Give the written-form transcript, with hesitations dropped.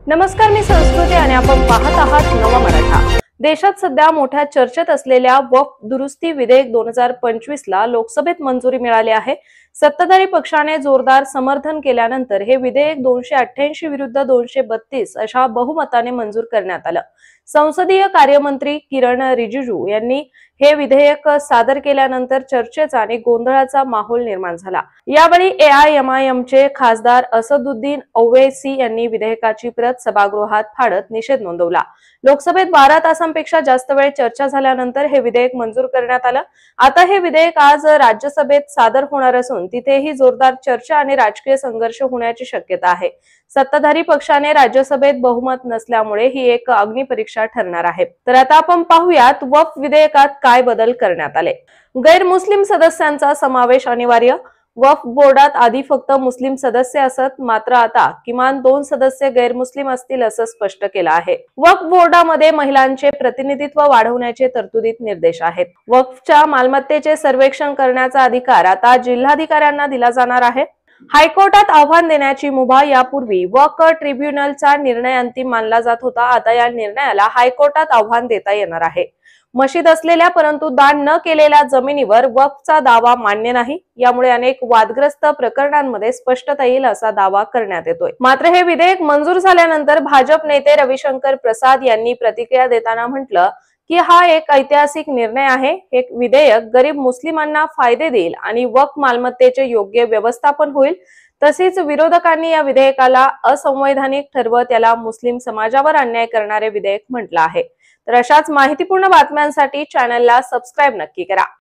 नमस्कार, मी संस्कृती आणि आपण पाहत आहात नवा मराठा। देशात सध्या मोठ्या चर्चेत असलेल्या वक्फ दुरुस्ती विधेयक 2025 ला लोकसभेत मंजुरी मिळाली आहे। सत्ताधारी पक्षाने जोरदार समर्थन केल्यानंतर हे विधेयक 288 विरुद्ध 232 अशा बहुमताने मंजूर करण्यात आलं। संसदीय कार्यमंत्री किरण रिजिजू यांनी हे विधेयक सादर केल्यानंतर चर्चेचा आणि गोंधळाचा माहोल निर्माण झाला। यावेळी AIMIMचे खासदार असदुद्दीन ओवैसी यांनी विधेयकाची प्रत सभागृहात फाडत निषेध नोंदवला। लोकसभेत 12 तासांपेक्षा जास्त वेळ चर्चा झाल्यानंतर हे विधेयक मंजूर करण्यात आलं। आता हे विधेयक आज राज्यसभेत सादर होणार असून तिथेही जोरदार चर्चा आणि राजकीय संघर्ष होण्याची शक्यता आहे। सत्ताधारी पक्षाने राज्यसभेत बहुमत नसल्यामुळे ही एक अग्निपरीक्षा ठरणार आहे। तर आता आपण पाहूयात वक्फ विधेयकात काय बदल करण्यात आले। गैरमुस्लिम सदस्यांचा समावेश अनिवार्य। वक्फ बोर्डात आधी फक्त मुस्लिम सदस्य असत, मात्र आता किमान 2 सदस्य गैरमुस्लिम असतील असं स्पष्ट केलं आहे। वक्फ बोर्डामध्ये महिलांचे प्रतिनिधित्व वाढवण्याचे तरतुदीत निर्देश आहेत। वक्फच्या मालमत्तेचे सर्वेक्षण करण्याचा अधिकार आता जिल्हाधिकाऱ्यांना दिला जाणार आहे। हायकोर्टात आव्हान देण्याची मुभा। यापूर्वी वक्फ ट्रिब्युनलचा निर्णय अंतिम मानला जात होता, आता या निर्णयाला हायकोर्टात आव्हान देता येणार आहे। मशीद असलेल्या परंतु दान न केलेल्या जमिनीवर वक्फचा दावा मान्य नाही, यामुळे अनेक वादग्रस्त प्रकरणांमध्ये स्पष्टता येईल असा दावा करण्यात येतोय। मात्र हे विधेयक मंजूर झाल्यानंतर भाजप नेते रविशंकर प्रसाद यांनी प्रतिक्रिया देताना म्हटलं की हा एक ऐतिहासिक निर्णय आहे। हे विधेयक गरीब मुस्लिमांना फायदे देईल आणि वक्फ मालमत्तेचे योग्य व्यवस्थापन होईल। तसेच विरोधकांनी या विधेयकाला असंवैधानिक ठरवत याला मुस्लिम समाजावर अन्याय करणारे विधेयक म्हटलं आहे। तर अशाच माहितीपूर्ण बातम्यांसाठी चॅनलला सबस्क्राइब नक्की करा।